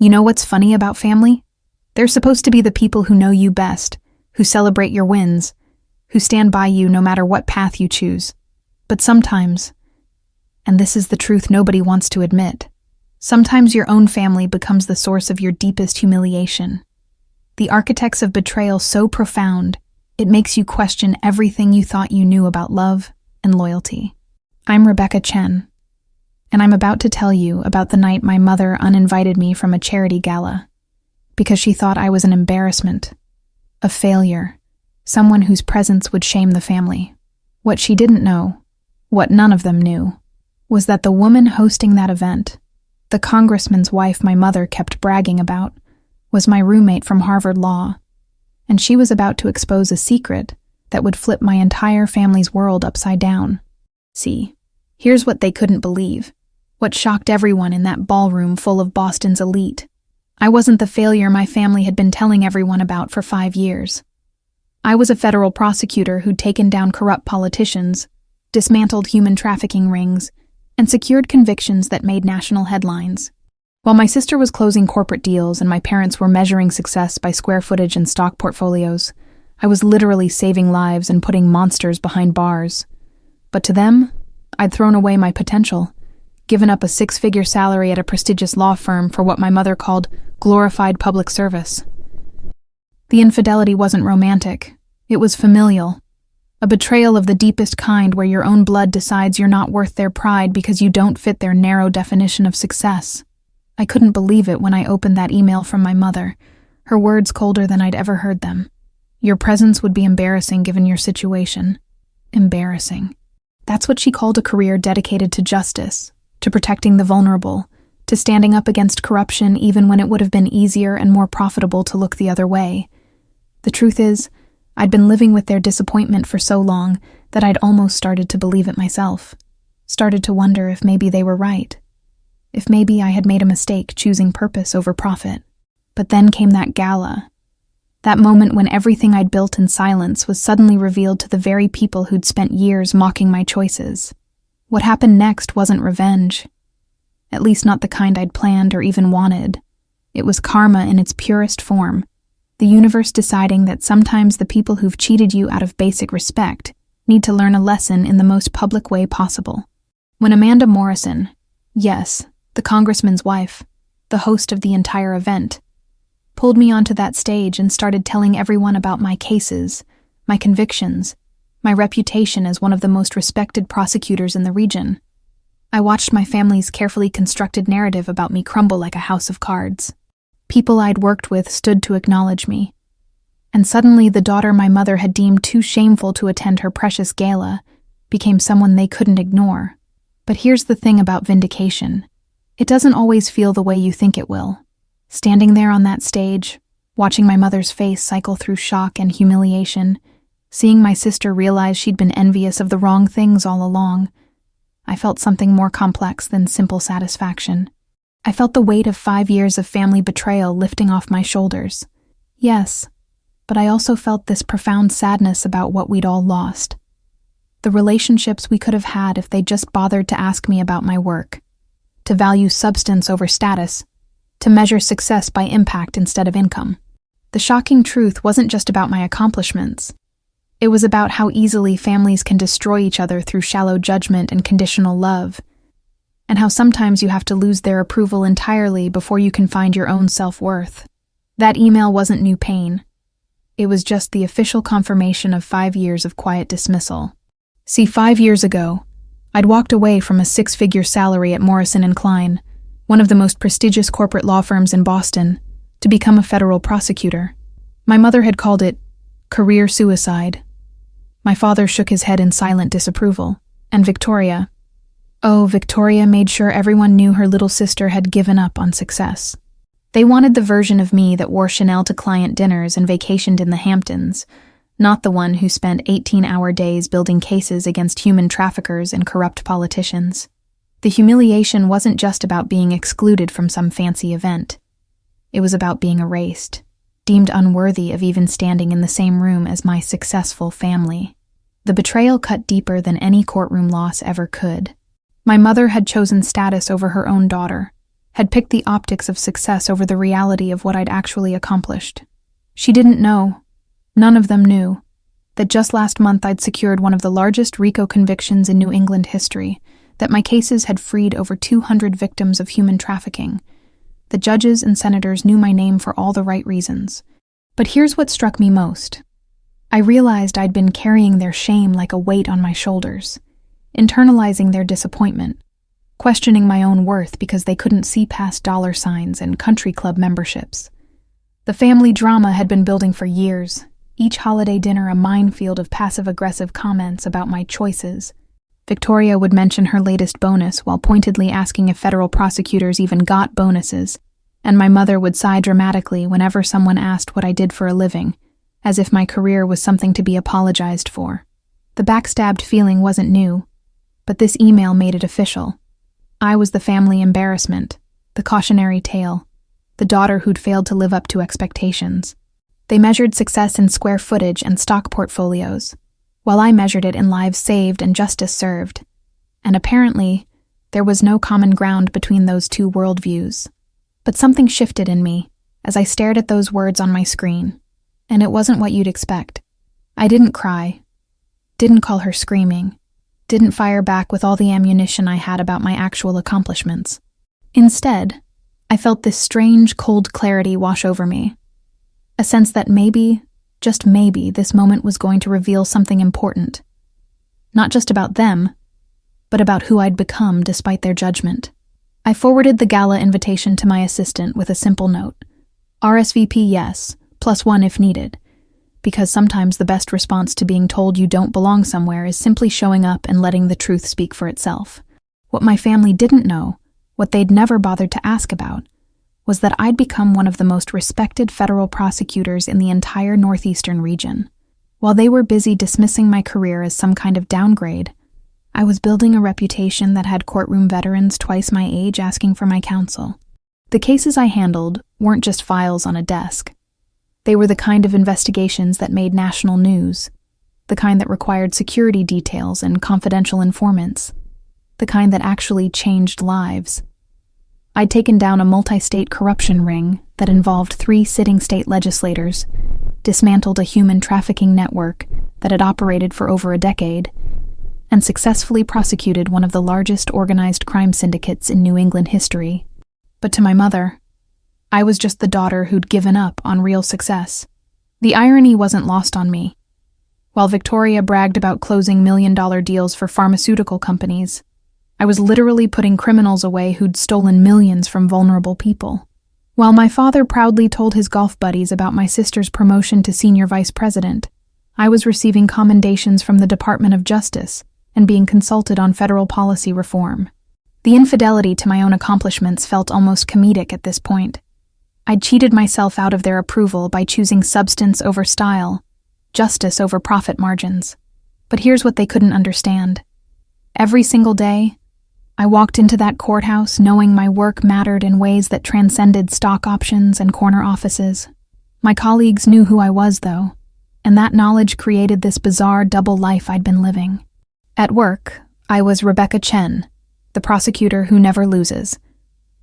You know what's funny about family? They're supposed to be the people who know you best, who celebrate your wins, who stand by you no matter what path you choose. But sometimes, and this is the truth nobody wants to admit, sometimes your own family becomes the source of your deepest humiliation. The architects of betrayal so profound, it makes you question everything you thought you knew about love and loyalty. I'm Rebecca Chen, and I'm about to tell you about the night my mother uninvited me from a charity gala because she thought I was an embarrassment, a failure, someone whose presence would shame the family. What she didn't know, what none of them knew, was that the woman hosting that event, the congressman's wife my mother kept bragging about, was my roommate from Harvard Law, and she was about to expose a secret that would flip my entire family's world upside down. See, here's what they couldn't believe. What shocked everyone in that ballroom full of Boston's elite. I wasn't the failure my family had been telling everyone about for 5 years. I was a federal prosecutor who'd taken down corrupt politicians, dismantled human trafficking rings, and secured convictions that made national headlines. While my sister was closing corporate deals and my parents were measuring success by square footage and stock portfolios, I was literally saving lives and putting monsters behind bars. But to them, I'd thrown away my potential, given up a 6-figure salary at a prestigious law firm for what my mother called glorified public service. The infidelity wasn't romantic. It was familial. A betrayal of the deepest kind where your own blood decides you're not worth their pride because you don't fit their narrow definition of success. I couldn't believe it when I opened that email from my mother, her words colder than I'd ever heard them. Your presence would be embarrassing given your situation. Embarrassing. That's what she called a career dedicated to justice, to protecting the vulnerable, to standing up against corruption even when it would have been easier and more profitable to look the other way. The truth is, I'd been living with their disappointment for so long that I'd almost started to believe it myself. Started to wonder if maybe they were right. If maybe I had made a mistake choosing purpose over profit. But then came that gala. That moment when everything I'd built in silence was suddenly revealed to the very people who'd spent years mocking my choices. What happened next wasn't revenge. At least not the kind I'd planned or even wanted. It was karma in its purest form. The universe deciding that sometimes the people who've cheated you out of basic respect need to learn a lesson in the most public way possible. When Amanda Morrison, yes, the congressman's wife, the host of the entire event, pulled me onto that stage and started telling everyone about my cases, my convictions, my reputation as one of the most respected prosecutors in the region, I watched my family's carefully constructed narrative about me crumble like a house of cards. People I'd worked with stood to acknowledge me. And suddenly the daughter my mother had deemed too shameful to attend her precious gala became someone they couldn't ignore. But here's the thing about vindication. It doesn't always feel the way you think it will. Standing there on that stage, watching my mother's face cycle through shock and humiliation, seeing my sister realize she'd been envious of the wrong things all along, I felt something more complex than simple satisfaction. I felt the weight of 5 years of family betrayal lifting off my shoulders. Yes, but I also felt this profound sadness about what we'd all lost. The relationships we could have had if they just bothered to ask me about my work, to value substance over status, to measure success by impact instead of income. The shocking truth wasn't just about my accomplishments. It was about how easily families can destroy each other through shallow judgment and conditional love, and how sometimes you have to lose their approval entirely before you can find your own self-worth. That email wasn't new pain. It was just the official confirmation of 5 years of quiet dismissal. See, 5 years ago, I'd walked away from a 6-figure salary at Morrison & Klein, one of the most prestigious corporate law firms in Boston, to become a federal prosecutor. My mother had called it career suicide. My father shook his head in silent disapproval, and Victoria made sure everyone knew her little sister had given up on success. They wanted the version of me that wore Chanel to client dinners and vacationed in the Hamptons, not the one who spent 18-hour days building cases against human traffickers and corrupt politicians. The humiliation wasn't just about being excluded from some fancy event. It was about being erased, deemed unworthy of even standing in the same room as my successful family. The betrayal cut deeper than any courtroom loss ever could. My mother had chosen status over her own daughter, had picked the optics of success over the reality of what I'd actually accomplished. She didn't know, none of them knew, that just last month I'd secured one of the largest RICO convictions in New England history, that my cases had freed over 200 victims of human trafficking. The judges and senators knew my name for all the right reasons. But here's what struck me most. I realized I'd been carrying their shame like a weight on my shoulders, internalizing their disappointment, questioning my own worth because they couldn't see past dollar signs and country club memberships. The family drama had been building for years, each holiday dinner a minefield of passive-aggressive comments about my choices. Victoria would mention her latest bonus while pointedly asking if federal prosecutors even got bonuses, and my mother would sigh dramatically whenever someone asked what I did for a living, as if my career was something to be apologized for. The backstabbed feeling wasn't new, but this email made it official. I was the family embarrassment, the cautionary tale, the daughter who'd failed to live up to expectations. They measured success in square footage and stock portfolios, while I measured it in lives saved and justice served. And apparently, there was no common ground between those two worldviews. But something shifted in me as I stared at those words on my screen, and it wasn't what you'd expect. I didn't cry, didn't call her screaming, didn't fire back with all the ammunition I had about my actual accomplishments. Instead, I felt this strange, cold clarity wash over me. A sense that maybe, just maybe, this moment was going to reveal something important. Not just about them, but about who I'd become despite their judgment. I forwarded the Gala invitation to my assistant with a simple note. RSVP yes, +1 if needed. Because sometimes the best response to being told you don't belong somewhere is simply showing up and letting the truth speak for itself. What my family didn't know, what they'd never bothered to ask about, was that I'd become one of the most respected federal prosecutors in the entire northeastern region. While they were busy dismissing my career as some kind of downgrade, I was building a reputation that had courtroom veterans twice my age asking for my counsel. The cases I handled weren't just files on a desk. They were the kind of investigations that made national news, the kind that required security details and confidential informants, the kind that actually changed lives. I'd taken down a multi-state corruption ring that involved 3 sitting state legislators, dismantled a human trafficking network that had operated for over a decade, and successfully prosecuted one of the largest organized crime syndicates in New England history. But to my mother, I was just the daughter who'd given up on real success. The irony wasn't lost on me. While Victoria bragged about closing million-dollar deals for pharmaceutical companies, I was literally putting criminals away who'd stolen millions from vulnerable people. While my father proudly told his golf buddies about my sister's promotion to senior vice president, I was receiving commendations from the Department of Justice and being consulted on federal policy reform. The infidelity to my own accomplishments felt almost comedic at this point. I'd cheated myself out of their approval by choosing substance over style, justice over profit margins. But here's what they couldn't understand. Every single day, I walked into that courthouse knowing my work mattered in ways that transcended stock options and corner offices. My colleagues knew who I was, though, and that knowledge created this bizarre double life I'd been living. At work, I was Rebecca Chen, the prosecutor who never loses,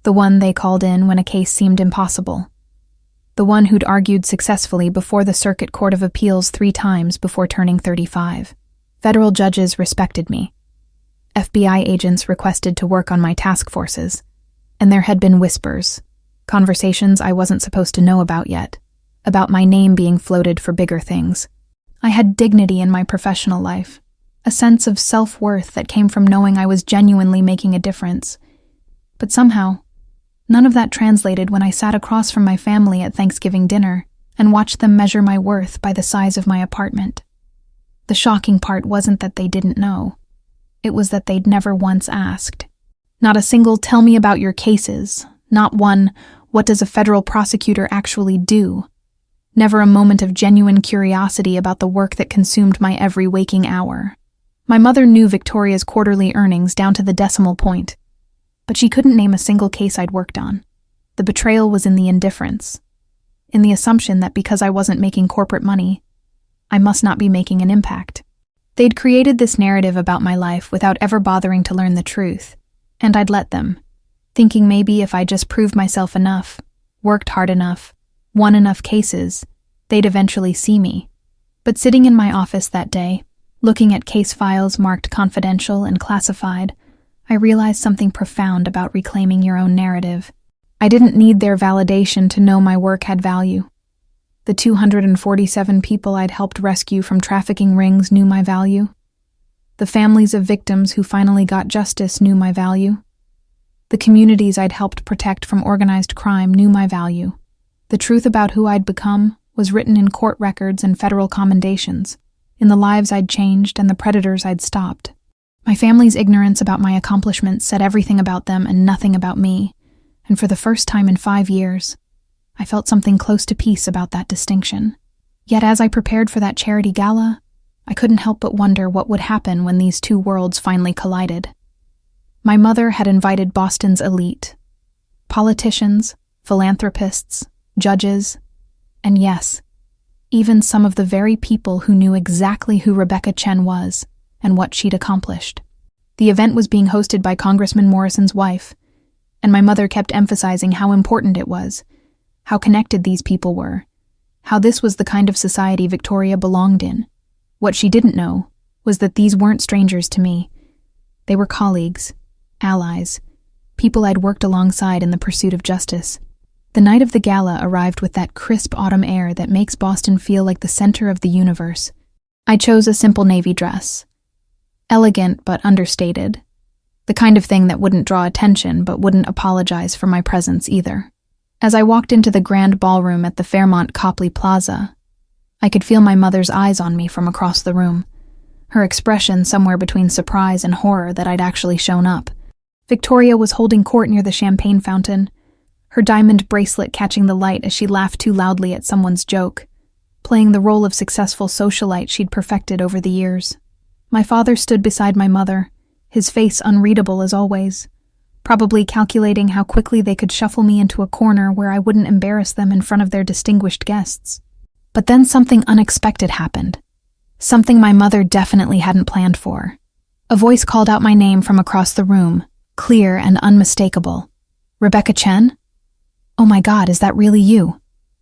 the one they called in when a case seemed impossible, the one who'd argued successfully before the Circuit Court of Appeals 3 times before turning 35. Federal judges respected me. FBI agents requested to work on my task forces, and there had been whispers, conversations I wasn't supposed to know about yet, about my name being floated for bigger things. I had dignity in my professional life, a sense of self-worth that came from knowing I was genuinely making a difference. But somehow, none of that translated when I sat across from my family at Thanksgiving dinner and watched them measure my worth by the size of my apartment. The shocking part wasn't that they didn't know. It was that they'd never once asked. Not a single "tell me about your cases," not one "what does a federal prosecutor actually do?" Never a moment of genuine curiosity about the work that consumed my every waking hour. My mother knew Victoria's quarterly earnings down to the decimal point, but she couldn't name a single case I'd worked on. The betrayal was in the indifference, in the assumption that because I wasn't making corporate money, I must not be making an impact. They'd created this narrative about my life without ever bothering to learn the truth, and I'd let them. thinking maybe if I just proved myself enough, worked hard enough, won enough cases, they'd eventually see me. But sitting in my office that day, looking at case files marked confidential and classified, I realized something profound about reclaiming your own narrative. I didn't need their validation to know my work had value. The 247 people I'd helped rescue from trafficking rings knew my value. The families of victims who finally got justice knew my value. The communities I'd helped protect from organized crime knew my value. The truth about who I'd become was written in court records and federal commendations, in the lives I'd changed and the predators I'd stopped. My family's ignorance about my accomplishments said everything about them and nothing about me, and for the first time in 5 years, I felt something close to peace about that distinction. Yet as I prepared for that charity gala, I couldn't help but wonder what would happen when these two worlds finally collided. My mother had invited Boston's elite. Politicians, philanthropists, judges, and yes, even some of the very people who knew exactly who Rebecca Chen was and what she'd accomplished. The event was being hosted by Congressman Morrison's wife, and my mother kept emphasizing how important it was, how connected these people were, how this was the kind of society Victoria belonged in. What she didn't know was that these weren't strangers to me. They were colleagues, allies, people I'd worked alongside in the pursuit of justice. The night of the gala arrived with that crisp autumn air that makes Boston feel like the center of the universe. I chose a simple navy dress. Elegant but understated. The kind of thing that wouldn't draw attention but wouldn't apologize for my presence either. As I walked into the grand ballroom at the Fairmont Copley Plaza, I could feel my mother's eyes on me from across the room, her expression somewhere between surprise and horror that I'd actually shown up. Victoria was holding court near the champagne fountain, her diamond bracelet catching the light as she laughed too loudly at someone's joke, playing the role of successful socialite she'd perfected over the years. My father stood beside my mother, his face unreadable as always, probably calculating how quickly they could shuffle me into a corner where I wouldn't embarrass them in front of their distinguished guests. But then something unexpected happened. Something my mother definitely hadn't planned for. A voice called out my name from across the room, clear and unmistakable. "Rebecca Chen? Oh my God, is that really you?"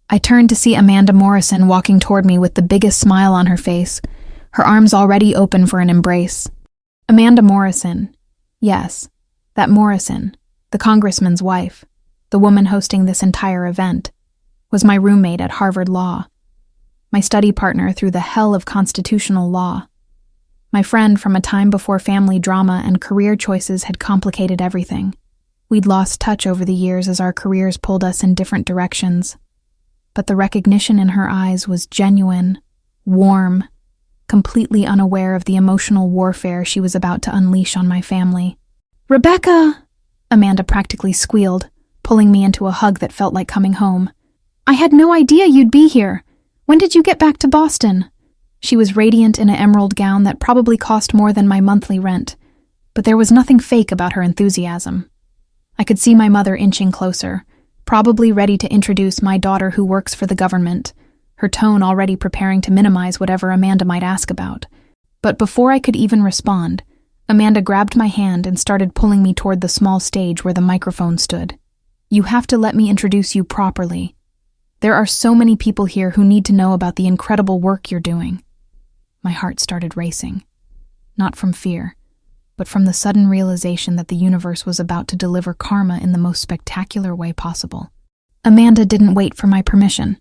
I turned to see Amanda Morrison walking toward me with the biggest smile on her face, her arms already open for an embrace. Amanda Morrison. Yes, that Morrison, the congressman's wife, the woman hosting this entire event, was my roommate at Harvard Law, my study partner through the hell of constitutional law, my friend from a time before family drama and career choices had complicated everything. We'd lost touch over the years as our careers pulled us in different directions, but the recognition in her eyes was genuine, warm, completely unaware of the emotional warfare she was about to unleash on my family. "Rebecca!" Amanda practically squealed, pulling me into a hug that felt like coming home. "I had no idea you'd be here. When did you get back to Boston?" She was radiant in an emerald gown that probably cost more than my monthly rent, but there was nothing fake about her enthusiasm. I could see my mother inching closer, probably ready to introduce my daughter who works for the government, her tone already preparing to minimize whatever Amanda might ask about. But before I could even respond, Amanda grabbed my hand and started pulling me toward the small stage where the microphone stood. "You have to let me introduce you properly. There are so many people here who need to know about the incredible work you're doing." My heart started racing, not from fear, but from the sudden realization that the universe was about to deliver karma in the most spectacular way possible. Amanda didn't wait for my permission.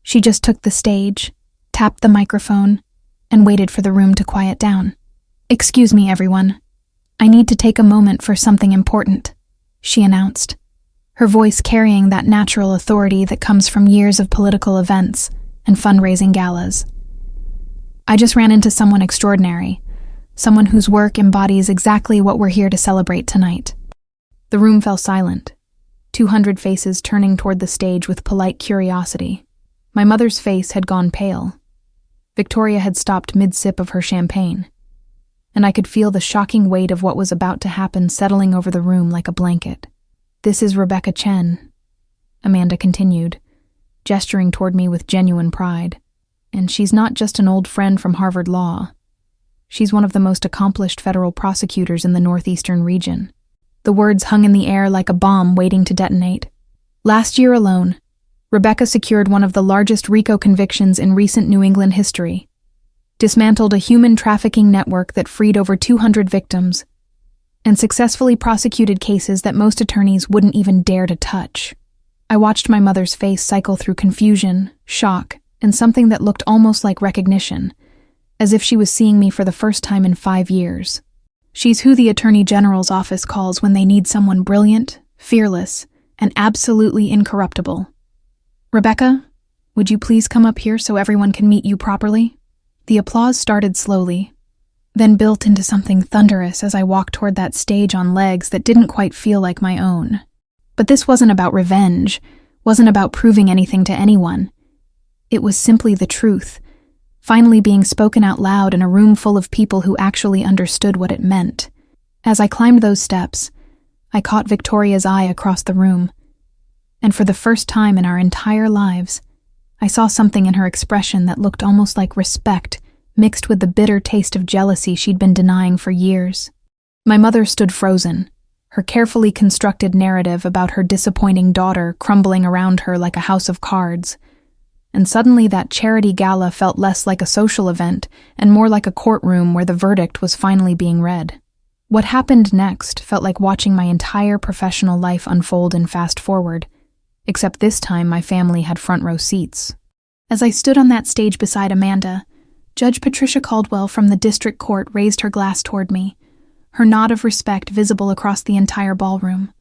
She just took the stage, tapped the microphone, and waited for the room to quiet down. "Excuse me, everyone. I need to take a moment for something important," she announced, her voice carrying that natural authority that comes from years of political events and fundraising galas. "I just ran into someone extraordinary, someone whose work embodies exactly what we're here to celebrate tonight." The room fell silent, 200 faces turning toward the stage with polite curiosity. My mother's face had gone pale. Victoria had stopped mid-sip of her champagne, and I could feel the shocking weight of what was about to happen settling over the room like a blanket. "This is Rebecca Chen," Amanda continued, gesturing toward me with genuine pride. "And she's not just an old friend from Harvard Law. She's one of the most accomplished federal prosecutors in the northeastern region. The words hung in the air like a bomb waiting to detonate. Last year alone, Rebecca secured one of the largest RICO convictions in recent New England history, dismantled a human trafficking network that freed over 200 victims, and successfully prosecuted cases that most attorneys wouldn't even dare to touch. I watched my mother's face cycle through confusion, shock, and something that looked almost like recognition, as if she was seeing me for the first time in 5 years. She's who the Attorney General's office calls when they need someone brilliant, fearless, and absolutely incorruptible. Rebecca, would you please come up here so everyone can meet you properly? The applause started slowly, then built into something thunderous as I walked toward that stage on legs that didn't quite feel like my own. But this wasn't about revenge, wasn't about proving anything to anyone. It was simply the truth, finally being spoken out loud in a room full of people who actually understood what it meant. As I climbed those steps, I caught Victoria's eye across the room, and for the first time in our entire lives, I saw something in her expression that looked almost like respect, mixed with the bitter taste of jealousy she'd been denying for years. My mother stood frozen, her carefully constructed narrative about her disappointing daughter crumbling around her like a house of cards. And suddenly that charity gala felt less like a social event and more like a courtroom where the verdict was finally being read. What happened next felt like watching my entire professional life unfold in fast forward, except this time my family had front row seats. As I stood on that stage beside Amanda, Judge Patricia Caldwell from the district court raised her glass toward me, her nod of respect visible across the entire ballroom.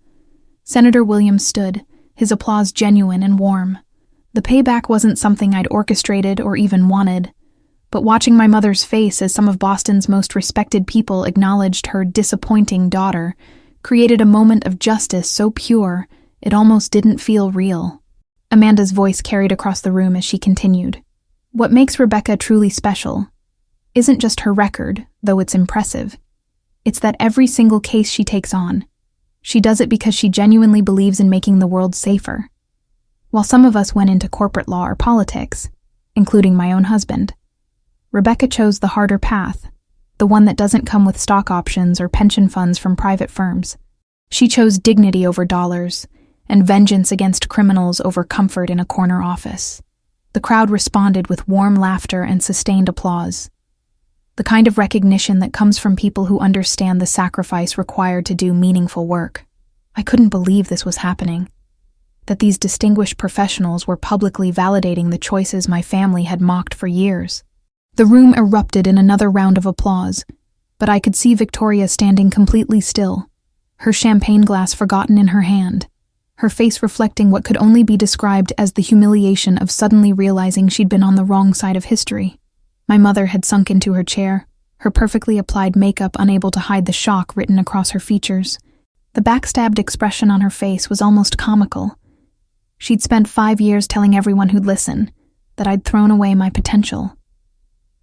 Senator Williams stood, his applause genuine and warm. The payback wasn't something I'd orchestrated or even wanted, but watching my mother's face as some of Boston's most respected people acknowledged her disappointing daughter created a moment of justice so pure it almost didn't feel real. Amanda's voice carried across the room as she continued. What makes Rebecca truly special isn't just her record, though it's impressive. It's that every single case she takes on, she does it because she genuinely believes in making the world safer. While some of us went into corporate law or politics, including my own husband, Rebecca chose the harder path, the one that doesn't come with stock options or pension funds from private firms. She chose dignity over dollars, and vengeance against criminals over comfort in a corner office. The crowd responded with warm laughter and sustained applause, the kind of recognition that comes from people who understand the sacrifice required to do meaningful work. I couldn't believe this was happening, that these distinguished professionals were publicly validating the choices my family had mocked for years. The room erupted in another round of applause, but I could see Victoria standing completely still, her champagne glass forgotten in her hand, her face reflecting what could only be described as the humiliation of suddenly realizing she'd been on the wrong side of history. My mother had sunk into her chair, her perfectly applied makeup unable to hide the shock written across her features. The backstabbed expression on her face was almost comical. She'd spent 5 years telling everyone who'd listen that I'd thrown away my potential.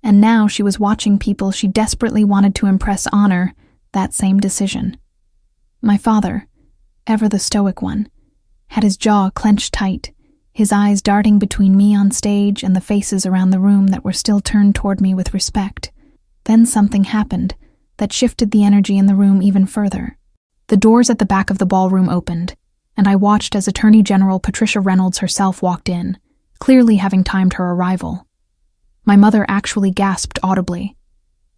And now she was watching people she desperately wanted to impress honor that same decision. My father, ever the stoic one, had his jaw clenched tight, his eyes darting between me on stage and the faces around the room that were still turned toward me with respect. Then something happened that shifted the energy in the room even further. The doors at the back of the ballroom opened, and I watched as Attorney General Patricia Reynolds herself walked in, clearly having timed her arrival. My mother actually gasped audibly.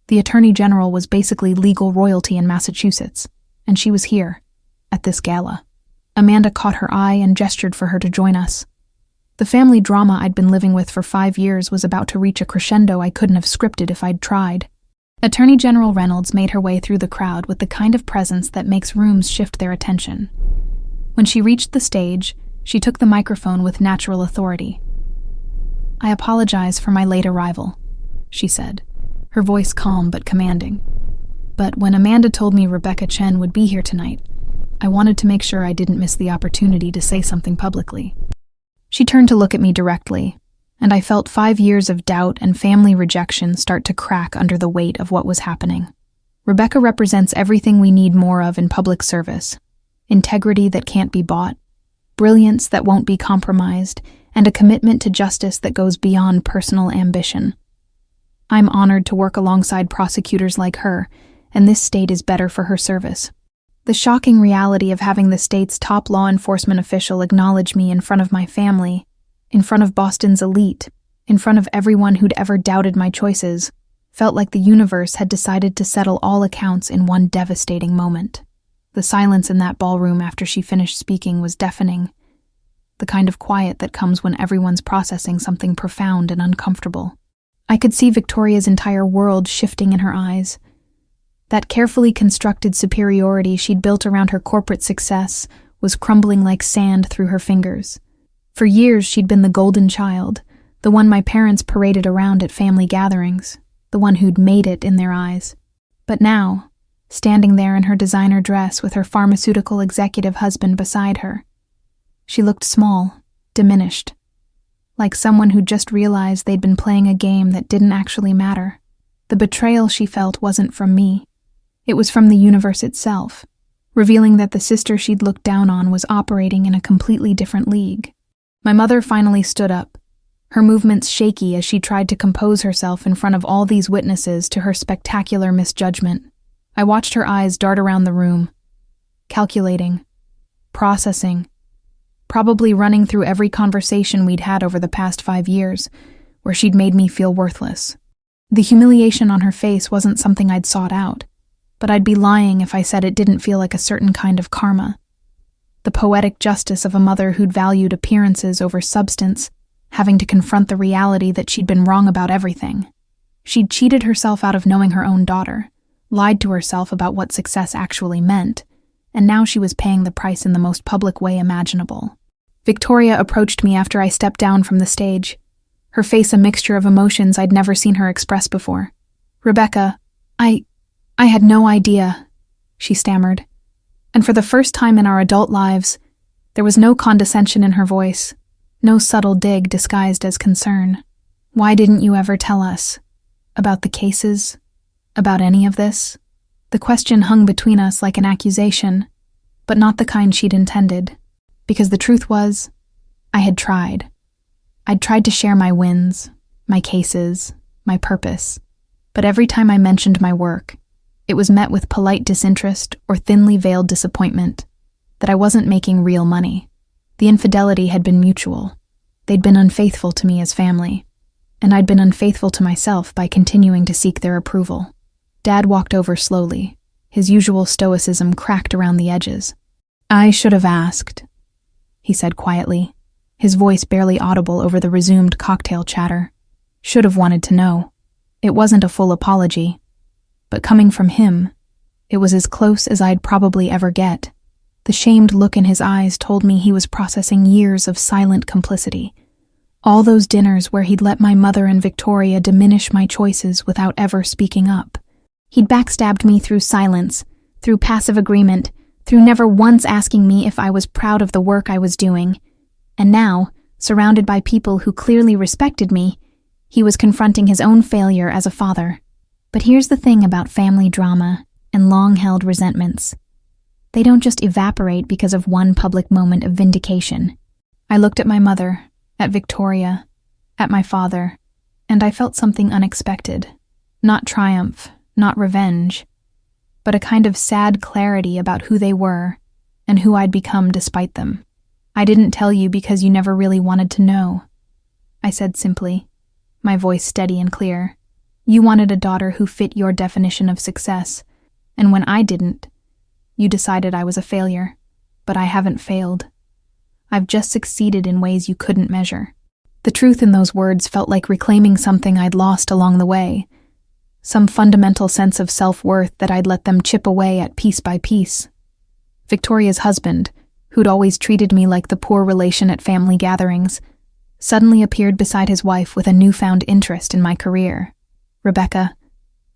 The Attorney General was basically legal royalty in Massachusetts, and she was here, at this gala. Amanda caught her eye and gestured for her to join us. The family drama I'd been living with for 5 years was about to reach a crescendo I couldn't have scripted if I'd tried. Attorney General Reynolds made her way through the crowd with the kind of presence that makes rooms shift their attention. When she reached the stage, she took the microphone with natural authority. "I apologize for my late arrival," she said, her voice calm but commanding. "But when Amanda told me Rebecca Chen would be here tonight, I wanted to make sure I didn't miss the opportunity to say something publicly." She turned to look at me directly, and I felt 5 years of doubt and family rejection start to crack under the weight of what was happening. Rebecca represents everything we need more of in public service: integrity that can't be bought, brilliance that won't be compromised, and a commitment to justice that goes beyond personal ambition. I'm honored to work alongside prosecutors like her, and this state is better for her service. The shocking reality of having the state's top law enforcement official acknowledge me in front of my family, in front of Boston's elite, in front of everyone who'd ever doubted my choices, felt like the universe had decided to settle all accounts in one devastating moment. The silence in that ballroom after she finished speaking was deafening, the kind of quiet that comes when everyone's processing something profound and uncomfortable. I could see Victoria's entire world shifting in her eyes. That carefully constructed superiority she'd built around her corporate success was crumbling like sand through her fingers. For years, she'd been the golden child, the one my parents paraded around at family gatherings, the one who'd made it in their eyes. But now, standing there in her designer dress with her pharmaceutical executive husband beside her, she looked small, diminished, like someone who'd just realized they'd been playing a game that didn't actually matter. The betrayal she felt wasn't from me. It was from the universe itself, revealing that the sister she'd looked down on was operating in a completely different league. My mother finally stood up, her movements shaky as she tried to compose herself in front of all these witnesses to her spectacular misjudgment. I watched her eyes dart around the room, calculating, processing, probably running through every conversation we'd had over the past 5 years, where she'd made me feel worthless. The humiliation on her face wasn't something I'd sought out, but I'd be lying if I said it didn't feel like a certain kind of karma. The poetic justice of a mother who'd valued appearances over substance, having to confront the reality that she'd been wrong about everything. She'd cheated herself out of knowing her own daughter, lied to herself about what success actually meant, and now she was paying the price in the most public way imaginable. Victoria approached me after I stepped down from the stage, her face a mixture of emotions I'd never seen her express before. "Rebecca, I had no idea," she stammered. And for the first time in our adult lives, there was no condescension in her voice, no subtle dig disguised as concern. "Why didn't you ever tell us? About the cases? About any of this?" The question hung between us like an accusation, but not the kind she'd intended. Because the truth was, I had tried. I'd tried to share my wins, my cases, my purpose. But every time I mentioned my work, it was met with polite disinterest or thinly veiled disappointment that I wasn't making real money. The infidelity had been mutual. They'd been unfaithful to me as family, and I'd been unfaithful to myself by continuing to seek their approval. Dad walked over slowly, his usual stoicism cracked around the edges. "I should have asked," he said quietly, his voice barely audible over the resumed cocktail chatter. "Should have wanted to know." It wasn't a full apology, but coming from him, it was as close as I'd probably ever get. The shamed look in his eyes told me he was processing years of silent complicity. All those dinners where he'd let my mother and Victoria diminish my choices without ever speaking up. He'd backstabbed me through silence, through passive agreement, through never once asking me if I was proud of the work I was doing. And now, surrounded by people who clearly respected me, he was confronting his own failure as a father. But here's the thing about family drama and long-held resentments. They don't just evaporate because of one public moment of vindication. I looked at my mother, at Victoria, at my father, and I felt something unexpected. Not triumph, not revenge, but a kind of sad clarity about who they were and who I'd become despite them. "I didn't tell you because you never really wanted to know," I said simply, my voice steady and clear. "You wanted a daughter who fit your definition of success, and when I didn't, you decided I was a failure. But I haven't failed. I've just succeeded in ways you couldn't measure." The truth in those words felt like reclaiming something I'd lost along the way, some fundamental sense of self-worth that I'd let them chip away at piece by piece. Victoria's husband, who'd always treated me like the poor relation at family gatherings, suddenly appeared beside his wife with a newfound interest in my career. "Rebecca,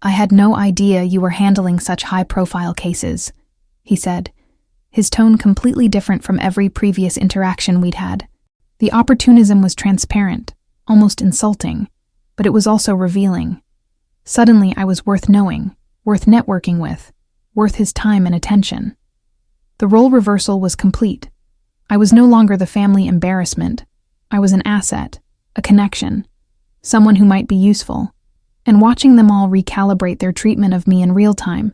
I had no idea you were handling such high-profile cases," he said, his tone completely different from every previous interaction we'd had. The opportunism was transparent, almost insulting, but it was also revealing. Suddenly I was worth knowing, worth networking with, worth his time and attention. The role reversal was complete. I was no longer the family embarrassment. I was an asset, a connection, someone who might be useful. And watching them all recalibrate their treatment of me in real time,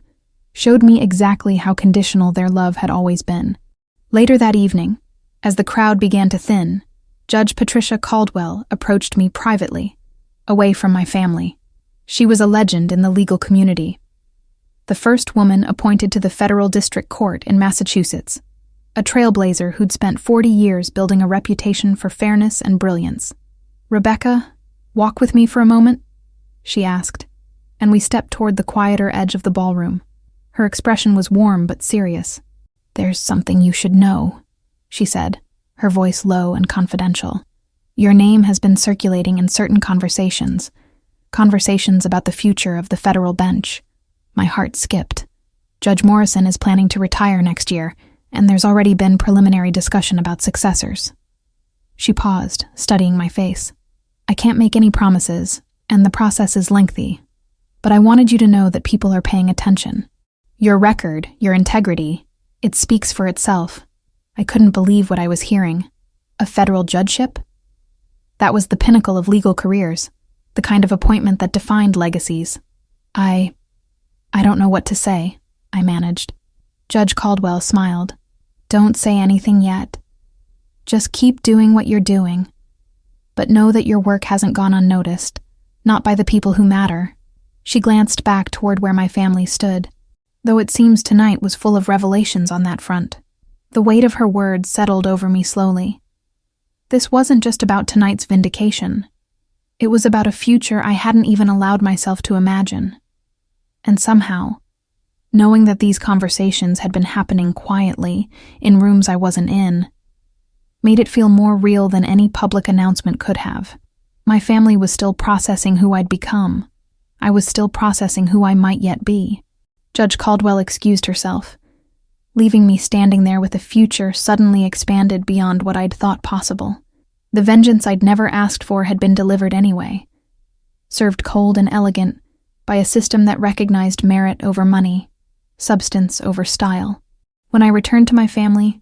showed me exactly how conditional their love had always been. Later that evening, as the crowd began to thin, Judge Patricia Caldwell approached me privately, away from my family. She was a legend in the legal community. The first woman appointed to the federal district court in Massachusetts, a trailblazer who'd spent 40 years building a reputation for fairness and brilliance. "Rebecca, walk with me for a moment?" she asked, and we stepped toward the quieter edge of the ballroom. Her expression was warm but serious. "There's something you should know," she said, her voice low and confidential. "Your name has been circulating in certain conversations about the future of the federal bench." My heart skipped. Judge Morrison is planning to retire next year, and there's already been preliminary discussion about successors. She paused, studying my face. "I can't make any promises, and the process is lengthy, but I wanted you to know that people are paying attention. Your record, your integrity, it speaks for itself." I couldn't believe what I was hearing. A federal judgeship? That was the pinnacle of legal careers, the kind of appointment that defined legacies. I don't know what to say," I managed. Judge Caldwell smiled. "Don't say anything yet. Just keep doing what you're doing. But know that your work hasn't gone unnoticed, not by the people who matter." She glanced back toward where my family stood, though it seems tonight was full of revelations on that front. The weight of her words settled over me slowly. This wasn't just about tonight's vindication. It was about a future I hadn't even allowed myself to imagine. And somehow, knowing that these conversations had been happening quietly, in rooms I wasn't in, made it feel more real than any public announcement could have. My family was still processing who I'd become. I was still processing who I might yet be. Judge Caldwell excused herself, leaving me standing there with a future suddenly expanded beyond what I'd thought possible. The vengeance I'd never asked for had been delivered anyway, served cold and elegant by a system that recognized merit over money, substance over style. When I returned to my family,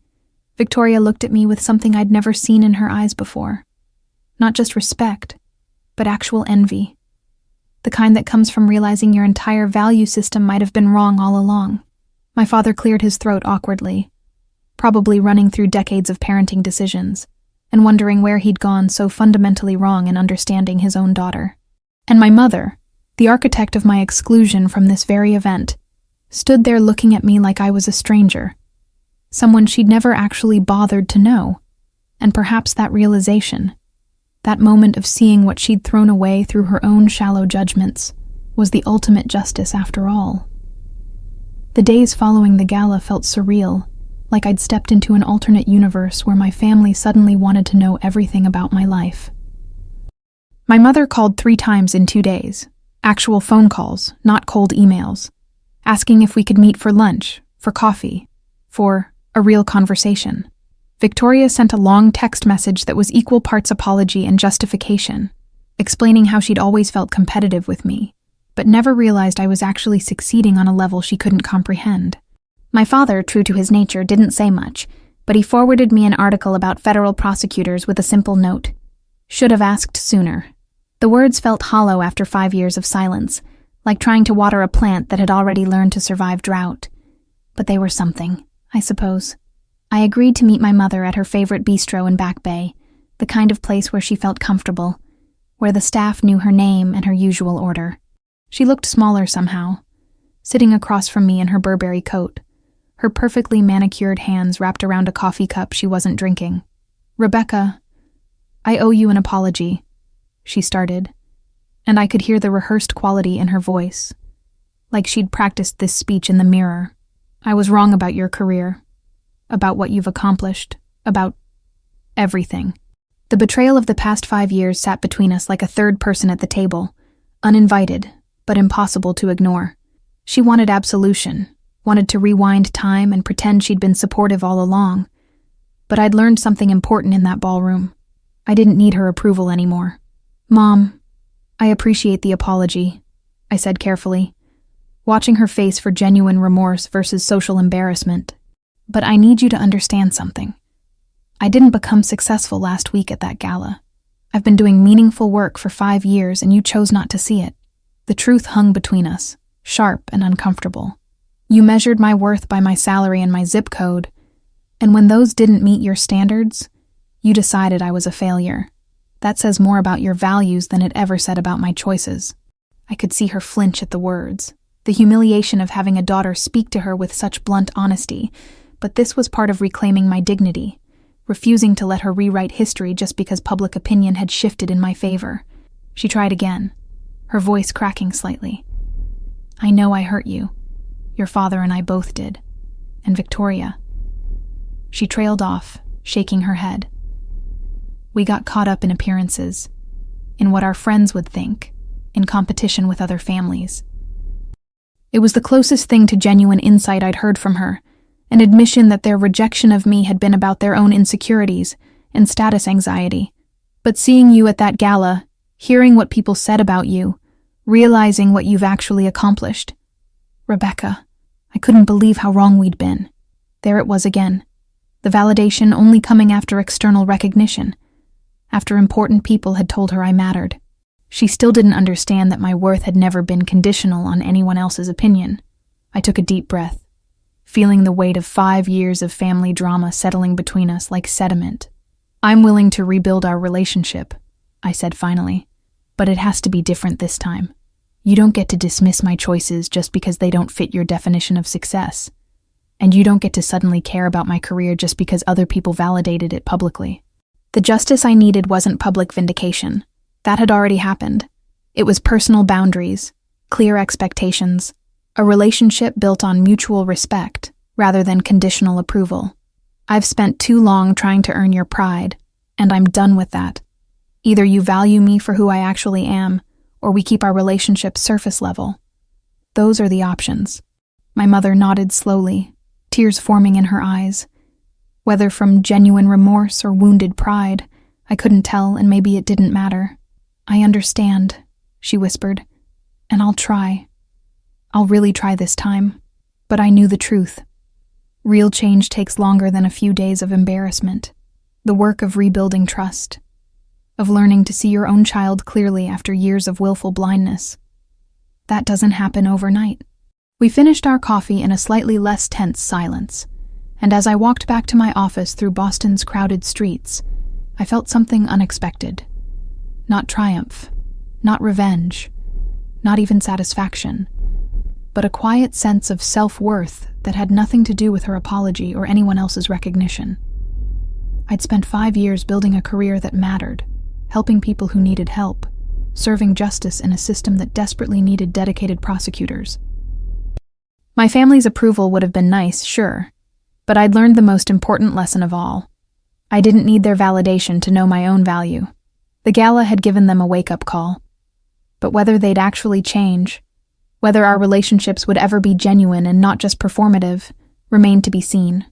Victoria looked at me with something I'd never seen in her eyes before. Not just respect, but actual envy. The kind that comes from realizing your entire value system might have been wrong all along. My father cleared his throat awkwardly, probably running through decades of parenting decisions, and wondering where he'd gone so fundamentally wrong in understanding his own daughter. And my mother, the architect of my exclusion from this very event, stood there looking at me like I was a stranger, someone she'd never actually bothered to know. And perhaps that realization, that moment of seeing what she'd thrown away through her own shallow judgments, was the ultimate justice after all. The days following the gala felt surreal, like I'd stepped into an alternate universe where my family suddenly wanted to know everything about my life. My mother called 3 times in 2 days. Actual phone calls, not cold emails, asking if we could meet for lunch, for coffee, for a real conversation. Victoria sent a long text message that was equal parts apology and justification, explaining how she'd always felt competitive with me, but never realized I was actually succeeding on a level she couldn't comprehend. My father, true to his nature, didn't say much, but he forwarded me an article about federal prosecutors with a simple note. "Should have asked sooner." The words felt hollow after 5 years of silence, like trying to water a plant that had already learned to survive drought. But they were something, I suppose. I agreed to meet my mother at her favorite bistro in Back Bay, the kind of place where she felt comfortable, where the staff knew her name and her usual order. She looked smaller somehow, sitting across from me in her Burberry coat, her perfectly manicured hands wrapped around a coffee cup she wasn't drinking. "Rebecca, I owe you an apology," she started, and I could hear the rehearsed quality in her voice, like she'd practiced this speech in the mirror. "I was wrong about your career, about what you've accomplished, about everything." The betrayal of the past 5 years sat between us like a third person at the table, uninvited, but impossible to ignore. She wanted absolution, wanted to rewind time and pretend she'd been supportive all along. But I'd learned something important in that ballroom. I didn't need her approval anymore. "Mom, I appreciate the apology," I said carefully, watching her face for genuine remorse versus social embarrassment. "But I need you to understand something. I didn't become successful last week at that gala. I've been doing meaningful work for 5 years and you chose not to see it. The truth hung between us, sharp and uncomfortable. You measured my worth by my salary and my zip code, and when those didn't meet your standards, you decided I was a failure. That says more about your values than it ever said about my choices." I could see her flinch at the words, the humiliation of having a daughter speak to her with such blunt honesty, but this was part of reclaiming my dignity, refusing to let her rewrite history just because public opinion had shifted in my favor. She tried again, her voice cracking slightly. "I know I hurt you. Your father and I both did. And Victoria." She trailed off, shaking her head. "We got caught up in appearances, in what our friends would think, in competition with other families." It was the closest thing to genuine insight I'd heard from her, an admission that their rejection of me had been about their own insecurities and status anxiety. But seeing you at that gala, hearing what people said about you, realizing what you've actually accomplished. Rebecca, I couldn't believe how wrong we'd been. There it was again. The validation only coming after external recognition, after important people had told her I mattered. She still didn't understand that my worth had never been conditional on anyone else's opinion. I took a deep breath, feeling the weight of 5 years of family drama settling between us like sediment. "I'm willing to rebuild our relationship," I said finally, "but it has to be different this time. You don't get to dismiss my choices just because they don't fit your definition of success. And you don't get to suddenly care about my career just because other people validated it publicly." The justice I needed wasn't public vindication. That had already happened. It was personal boundaries, clear expectations, a relationship built on mutual respect rather than conditional approval. I've spent too long trying to earn your pride, and I'm done with that. Either you value me for who I actually am, or we keep our relationship surface level. Those are the options. My mother nodded slowly, tears forming in her eyes. Whether from genuine remorse or wounded pride, I couldn't tell, and maybe it didn't matter. "I understand," she whispered, "and I'll try. I'll really try this time." But I knew the truth. Real change takes longer than a few days of embarrassment. The work of rebuilding trust, of learning to see your own child clearly after years of willful blindness. That doesn't happen overnight. We finished our coffee in a slightly less tense silence, and as I walked back to my office through Boston's crowded streets, I felt something unexpected. Not triumph, not revenge, not even satisfaction, but a quiet sense of self-worth that had nothing to do with her apology or anyone else's recognition. I'd spent 5 years building a career that mattered, helping people who needed help, serving justice in a system that desperately needed dedicated prosecutors. My family's approval would have been nice, sure, but I'd learned the most important lesson of all. I didn't need their validation to know my own value. The gala had given them a wake-up call. But whether they'd actually change, whether our relationships would ever be genuine and not just performative, remained to be seen.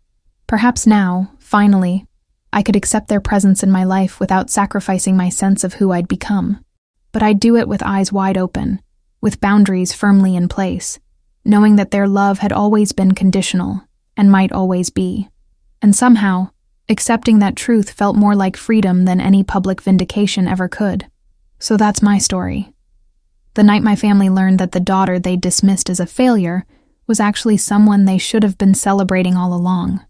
Perhaps now, finally, I could accept their presence in my life without sacrificing my sense of who I'd become. But I'd do it with eyes wide open, with boundaries firmly in place, knowing that their love had always been conditional and might always be. And somehow, accepting that truth felt more like freedom than any public vindication ever could. So that's my story. The night my family learned that the daughter they dismissed as a failure was actually someone they should have been celebrating all along.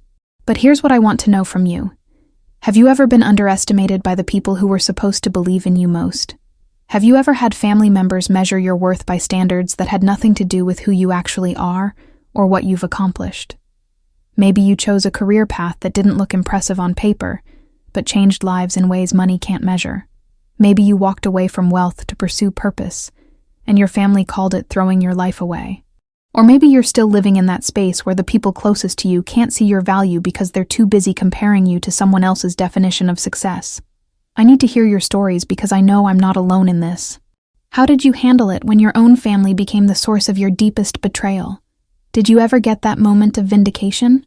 But here's what I want to know from you. Have you ever been underestimated by the people who were supposed to believe in you most? Have you ever had family members measure your worth by standards that had nothing to do with who you actually are or what you've accomplished? Maybe you chose a career path that didn't look impressive on paper, but changed lives in ways money can't measure. Maybe you walked away from wealth to pursue purpose, and your family called it throwing your life away. Or maybe you're still living in that space where the people closest to you can't see your value because they're too busy comparing you to someone else's definition of success. I need to hear your stories because I know I'm not alone in this. How did you handle it when your own family became the source of your deepest betrayal? Did you ever get that moment of vindication?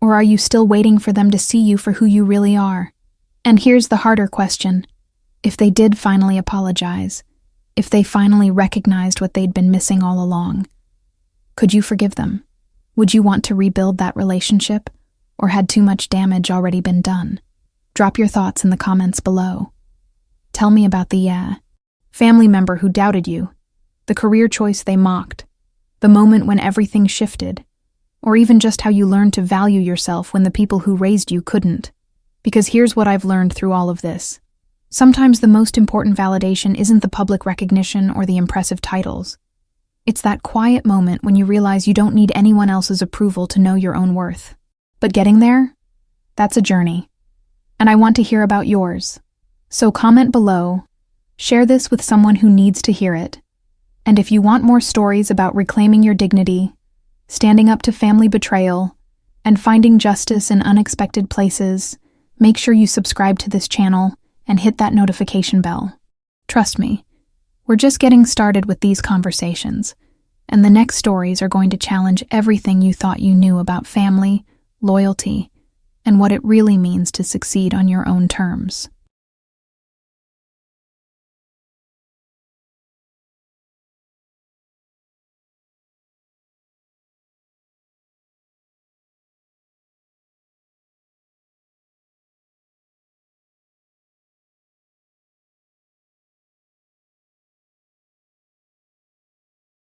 Or are you still waiting for them to see you for who you really are? And here's the harder question. If they did finally apologize, if they finally recognized what they'd been missing all along, could you forgive them? Would you want to rebuild that relationship, or had too much damage already been done? Drop your thoughts in the comments below. Tell me about the family member who doubted you, the career choice they mocked, the moment when everything shifted, or even just how you learned to value yourself when the people who raised you couldn't. Because here's what I've learned through all of this. Sometimes the most important validation isn't the public recognition or the impressive titles. It's that quiet moment when you realize you don't need anyone else's approval to know your own worth. But getting there? That's a journey. And I want to hear about yours. So comment below, share this with someone who needs to hear it. And if you want more stories about reclaiming your dignity, standing up to family betrayal, and finding justice in unexpected places, make sure you subscribe to this channel and hit that notification bell. Trust me, we're just getting started with these conversations, and the next stories are going to challenge everything you thought you knew about family, loyalty, and what it really means to succeed on your own terms.